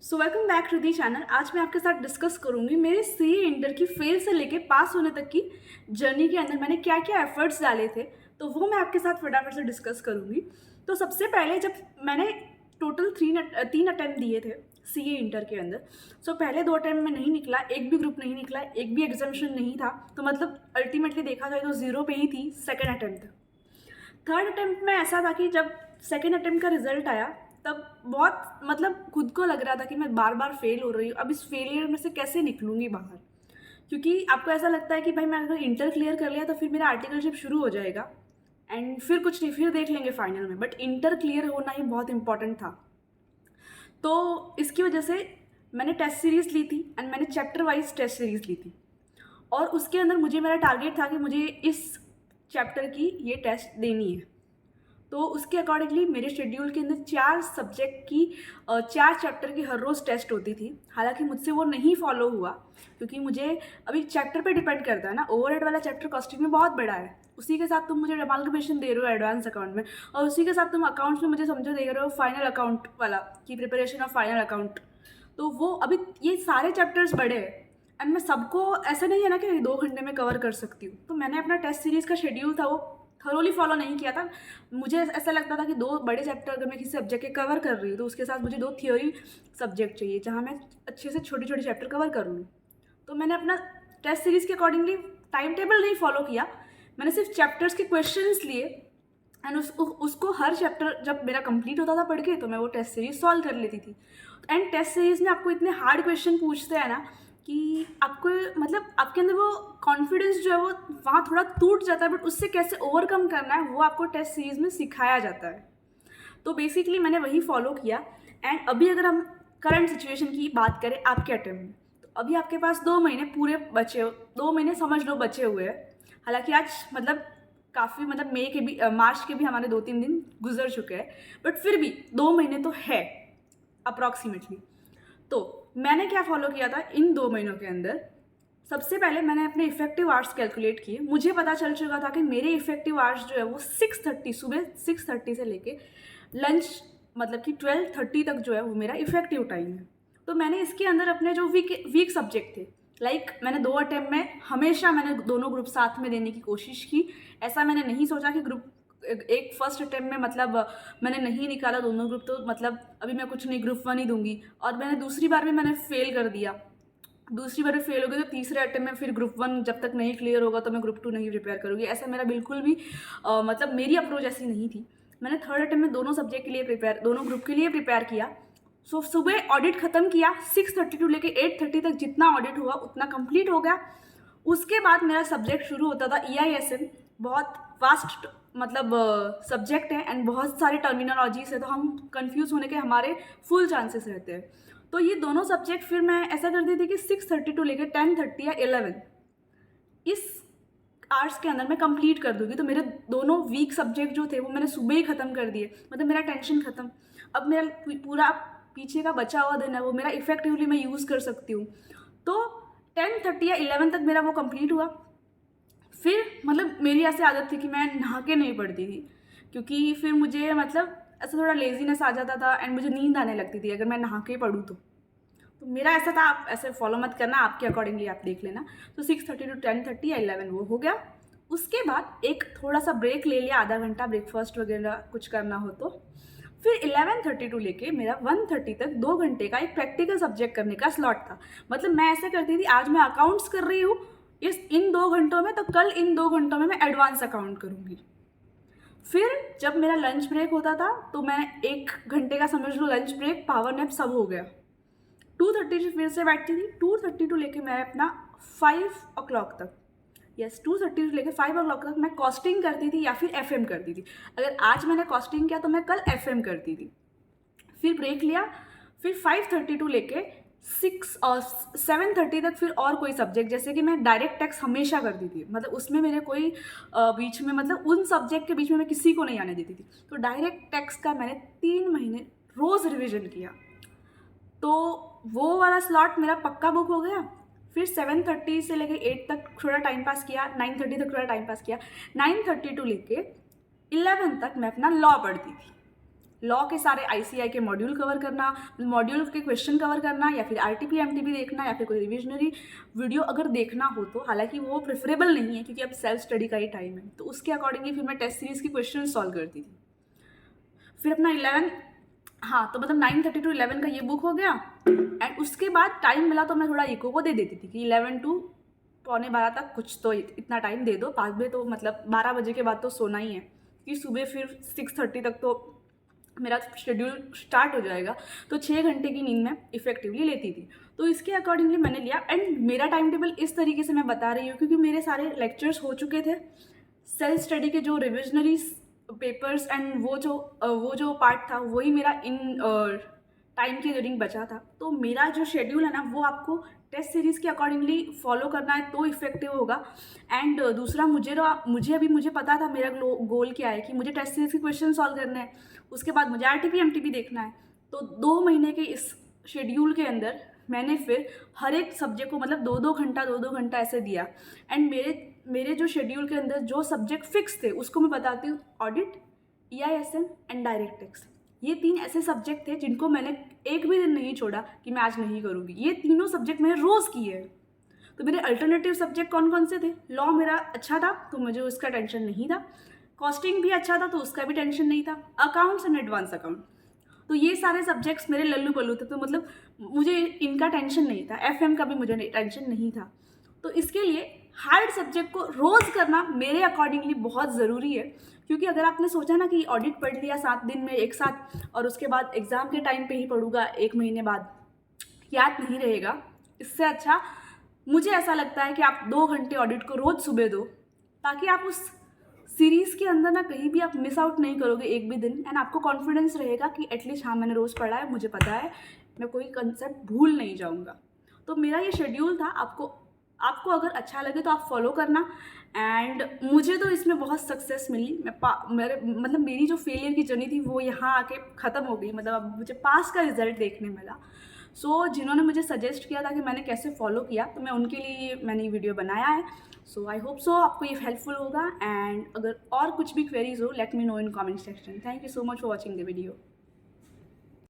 So welcome back to the channel. आज मैं आपके साथ डिस्कस करूंगी मेरे सीए इंटर की फेल से लेके पास होने तक की जर्नी के अंदर मैंने क्या क्या एफर्ट्स डाले थे, तो वो मैं आपके साथ फटाफट से डिस्कस करूंगी। तो सबसे पहले जब मैंने टोटल तीन अटैम्प्ट दिए थे सीए इंटर के अंदर। सो पहले 2 अटैम्प्ट में नहीं निकला, एक भी ग्रुप नहीं निकला, एक भी एग्जामिशन नहीं था, तो मतलब अल्टीमेटली देखा जाए तो 0 पे ही थी सेकेंड अटैम्प्ट तक। थर्ड अटेम्प्ट में ऐसा था कि जब सेकेंड अटेम्प्ट का रिजल्ट आया तब बहुत मतलब खुद को लग रहा था कि मैं बार बार फेल हो रही हूँ, अब इस फेलियर में से कैसे निकलूँगी बाहर। क्योंकि आपको ऐसा लगता है कि भाई मैं अगर इंटर क्लियर कर लिया तो फिर मेरा आर्टिकलशिप शुरू हो जाएगा एंड फिर कुछ नहीं, फिर देख लेंगे फाइनल में। बट इंटर क्लियर होना ही बहुत इंपॉर्टेंट था। तो इसकी वजह से मैंने टेस्ट सीरीज़ ली थी एंड मैंने चैप्टर वाइज टेस्ट सीरीज़ ली थी। और उसके अंदर मुझे मेरा टारगेट था कि मुझे इस चैप्टर की ये टेस्ट देनी है। तो उसके अकॉर्डिंगली मेरे शेड्यूल के अंदर 4 सब्जेक्ट की 4 चैप्टर की हर रोज़ टेस्ट होती थी। हालांकि मुझसे वो नहीं फॉलो हुआ, क्योंकि मुझे अभी चैप्टर पे डिपेंड करता है ना। ओवरहेड वाला चैप्टर कॉस्टिंग में बहुत बड़ा है, उसी के साथ तुम मुझे अमाल्गमेशन दे रहे हो एडवांस अकाउंट में, और उसी के साथ तुम अकाउंट्स में मुझे समझो दे रहे हो फाइनल अकाउंट वाला की प्रिपरेशन ऑफ फाइनल अकाउंट। तो वो अभी ये सारे चैप्टर्स बड़े हैं एंड मैं सबको ऐसे नहीं है ना कि 2 घंटे में कवर कर सकती हूँ। तो मैंने अपना टेस्ट सीरीज़ का शेड्यूल था वो थरोली फॉलो नहीं किया था। मुझे ऐसा लगता था कि 2 बड़े चैप्टर अगर मैं किसी सब्जेक्ट के कवर कर रही हूँ तो उसके साथ मुझे 2 थियोरी सब्जेक्ट चाहिए जहाँ मैं अच्छे से छोटे छोटे चैप्टर कवर कर लूँ। तो मैंने अपना टेस्ट सीरीज़ के अकॉर्डिंगली टाइम टेबल नहीं फॉलो किया, मैंने सिर्फ चैप्टर्स के क्वेश्चंस लिए एंड उसको हर चैप्टर जब मेरा कंप्लीट होता था पढ़ के तो मैं वो टेस्ट सीरीज सॉल्व कर लेती थी। एंड टेस्ट सीरीज में आपको इतने हार्ड क्वेश्चन पूछते हैं ना कि आपको मतलब आपके अंदर वो कॉन्फिडेंस जो है वो वहाँ थोड़ा टूट जाता है, बट उससे कैसे ओवरकम करना है वो आपको टेस्ट सीरीज में सिखाया जाता है। तो बेसिकली मैंने वही फॉलो किया। एंड अभी अगर हम करंट सिचुएशन की बात करें आपके अटेम्प्ट में, तो अभी आपके पास 2 महीने पूरे बचे, 2 महीने समझ लो बचे हुए हैं। हालांकि आज मतलब काफ़ी मतलब मई के भी मार्च के भी हमारे 2-3 दिन गुजर चुके हैं, बट फिर भी 2 महीने तो है अप्रॉक्सीमेटली। तो मैंने क्या फॉलो किया था इन 2 महीनों के अंदर। सबसे पहले मैंने अपने इफेक्टिव आवर्स कैलकुलेट किए। मुझे पता चल चुका था कि मेरे इफेक्टिव आवर्स जो है वो 6:30 सुबह 6:30 से लेके लंच मतलब कि 12:30 तक जो है वो मेरा इफेक्टिव टाइम है। तो मैंने इसके अंदर अपने जो वीक सब्जेक्ट थे, लाइक मैंने 2 अटेम्प्ट में हमेशा मैंने दोनों ग्रुप साथ में देने की कोशिश की। ऐसा मैंने नहीं सोचा कि ग्रुप एक फर्स्ट अटेम्प्ट में मतलब मैंने नहीं निकाला दोनों ग्रुप तो मतलब अभी मैं कुछ नहीं ग्रुप 1 ही दूंगी, और मैंने दूसरी बार भी मैंने फेल कर दिया। दूसरी बार भी फेल हो गई तो तीसरे अटेम्प्ट में फिर ग्रुप 1 जब तक नहीं क्लियर होगा तो मैं ग्रुप 2 नहीं प्रिपेयर करूँगी। ऐसा मेरा बिल्कुल भी मतलब मेरी अप्रोच ऐसी नहीं थी। मैंने थर्ड अटेम्प्ट में दोनों सब्जेक्ट के लिए प्रिपेयर, दोनों ग्रुप के लिए प्रिपेयर किया। सो सुबह ऑडिट खत्म किया, 6:30 टू लेके 8:30 तक जितना ऑडिट हुआ उतना कंप्लीट हो गया। उसके बाद मेरा सब्जेक्ट शुरू होता था EISM। बहुत वास्ट मतलब सब्जेक्ट है एंड बहुत सारे टर्मिनोलॉजीज है, तो हम कंफ्यूज होने के हमारे फुल चांसेस रहते हैं। तो ये दोनों सब्जेक्ट फिर मैं ऐसा करती थी कि 6:30 टू लेकर 10:30 या 11 इस आवर्स के अंदर मैं कंप्लीट कर दूँगी। तो मेरे दोनों वीक सब्जेक्ट जो थे वो मैंने सुबह ही ख़त्म कर दिए, मतलब मेरा टेंशन ख़त्म। अब मेरा पूरा पीछे का बचा हुआ दिन है वो मेरा इफेक्टिवली मैं यूज़ कर सकती हूँ। तो 10:30 या 11 तक मेरा वो कंप्लीट हुआ। फिर मतलब मेरी ऐसे आदत थी कि मैं नहा के नहीं पढ़ती थी, क्योंकि फिर मुझे मतलब ऐसा थोड़ा लेजीनेस आ जाता था एंड मुझे नींद आने लगती थी अगर मैं नहा के पढ़ूँ तो मेरा ऐसा था। आप ऐसे फॉलो मत करना, आपके अकॉर्डिंगली आप देख लेना। तो 6:30 टू 10:30 या 11 वो हो गया। उसके बाद एक थोड़ा सा ब्रेक ले लिया, आधा घंटा ब्रेकफास्ट वगैरह कुछ करना हो तो। फिर 11:30 टू लेके मेरा 1:30 तक 2 घंटे का एक प्रैक्टिकल सब्जेक्ट करने का स्लॉट था। मतलब मैं ऐसा करती थी आज मैं अकाउंट्स कर रही हूँ इन 2 घंटों में, तो कल इन 2 घंटों में मैं एडवांस अकाउंट करूँगी। फिर जब मेरा लंच ब्रेक होता था तो मैं 1 घंटे का समझ लो लंच ब्रेक, पावर नैप सब हो गया। 2:30 से फिर से बैठती थी, 2:30 टू लेके मैं अपना 5 o'clock तक, यस 2:30 से लेके 5 o'clock तक मैं कॉस्टिंग करती थी या फिर FM करती थी। अगर आज मैंने कॉस्टिंग किया तो मैं कल FM करती थी। फिर ब्रेक लिया, फिर 5:30 टू लेके 6 और 7:30 तक फिर और कोई सब्जेक्ट, जैसे कि मैं डायरेक्ट टैक्स हमेशा करती थी। मतलब उसमें मेरे कोई बीच में मतलब उन सब्जेक्ट के बीच में मैं किसी को नहीं आने देती थी। तो डायरेक्ट टैक्स का मैंने 3 महीने रोज़ रिविजन किया। तो वो वाला स्लॉट मेरा पक्का बुक हो गया। फिर 7:30 से लेके 8 तक थोड़ा टाइम पास किया, 9:30 तक थोड़ा टाइम पास किया, 9:30 टू लेके 11 तक मैं अपना लॉ पढ़ती थी। लॉ के सारे ICI के मॉड्यूल कवर करना, मॉड्यूल के क्वेश्चन कवर करना, या फिर RTP MTP देखना, या फिर कोई रिविजनरी वीडियो अगर देखना हो तो, हालांकि वो प्रेफरेबल नहीं है क्योंकि अब सेल्फ स्टडी का ही टाइम है, तो उसके अकॉर्डिंगली फिर मैं टेस्ट सीरीज़ की क्वेश्चन सॉल्व करती थी। फिर अपना 11, हाँ तो मतलब 9:30 to 11 का ये बुक हो गया। एंड उसके बाद टाइम मिला तो मैं थोड़ा इको को दे देती थी कि 11 to पौने 12 तक कुछ तो इतना टाइम दे दो, 5 बजे तो मतलब 12 बजे के बाद तो सोना ही है कि सुबह फिर 6:30 तक तो मेरा शेड्यूल स्टार्ट हो जाएगा, तो 6 घंटे की नींद मैं इफेक्टिवली लेती थी। तो इसके अकॉर्डिंगली मैंने लिया। एंड मेरा टाइम टेबल इस तरीके से मैं बता रही हूँ क्योंकि मेरे सारे लेक्चर्स हो चुके थे, सेल्फ स्टडी के जो रिविजनरी पेपर्स एंड वो जो पार्ट था वही मेरा इन टाइम के ड्यूरिंग बचा था। तो मेरा जो शेड्यूल है ना वो आपको टेस्ट सीरीज़ के अकॉर्डिंगली फॉलो करना है तो इफेक्टिव होगा। एंड दूसरा मुझे पता था मेरा गोल क्या है कि मुझे टेस्ट सीरीज़ के क्वेश्चन सॉल्व करने हैं, उसके बाद मुझे RTP MTP देखना है। तो 2 महीने के इस शेड्यूल के अंदर मैंने फिर हर एक सब्जेक्ट को मतलब 2-2 घंटा ऐसे दिया। एंड मेरे जो शेड्यूल के अंदर जो सब्जेक्ट फिक्स थे उसको मैं बताती हूँ, audit, EISM and direct tax. ये 3 ऐसे सब्जेक्ट थे जिनको मैंने एक भी दिन नहीं छोड़ा कि मैं आज नहीं करूँगी। ये तीनों सब्जेक्ट मैंने रोज़ किए हैं। तो मेरे अल्टरनेटिव सब्जेक्ट कौन कौन से थे? लॉ मेरा अच्छा था तो मुझे उसका टेंशन नहीं था, कॉस्टिंग भी अच्छा था तो उसका भी टेंशन नहीं था, अकाउंट्स एंड एडवांस अकाउंट, तो ये सारे सब्जेक्ट्स मेरे लल्लू पल्लू थे, तो मतलब मुझे इनका टेंशन नहीं था। FM का भी मुझे टेंशन नहीं था। तो इसके लिए हार्ड सब्जेक्ट को रोज़ करना मेरे अकॉर्डिंगली बहुत ज़रूरी है, क्योंकि अगर आपने सोचा ना कि ऑडिट पढ़ लिया 7 दिन में एक साथ और उसके बाद एग्ज़ाम के टाइम पे ही पढ़ूंगा 1 महीने बाद, याद नहीं रहेगा। इससे अच्छा मुझे ऐसा लगता है कि आप 2 घंटे ऑडिट को रोज़ सुबह दो, ताकि आप उस सीरीज़ के अंदर ना कहीं भी आप मिस आउट नहीं करोगे एक भी दिन। एंड आपको कॉन्फिडेंस रहेगा कि एटलीस्ट हाँ मैंने रोज़ पढ़ा है, मुझे पता है, मैं कोई कंसेप्ट भूल नहीं जाऊँगा। तो मेरा ये शेड्यूल था, आपको अगर अच्छा लगे तो आप फॉलो करना। एंड मुझे तो इसमें बहुत सक्सेस मिली। मेरी जो फेलियर की जर्नी थी वो यहाँ आके ख़त्म हो गई, मतलब अब मुझे पास का रिजल्ट देखने मिला। सो जिन्होंने मुझे सजेस्ट किया था कि मैंने कैसे फॉलो किया, तो मैं उनके लिए मैंने ये वीडियो बनाया है। सो आई होप सो आपको ये हेल्पफुल होगा। एंड अगर और कुछ भी क्वेरीज हो, let me know in comment section. Thank you so much for watching the video.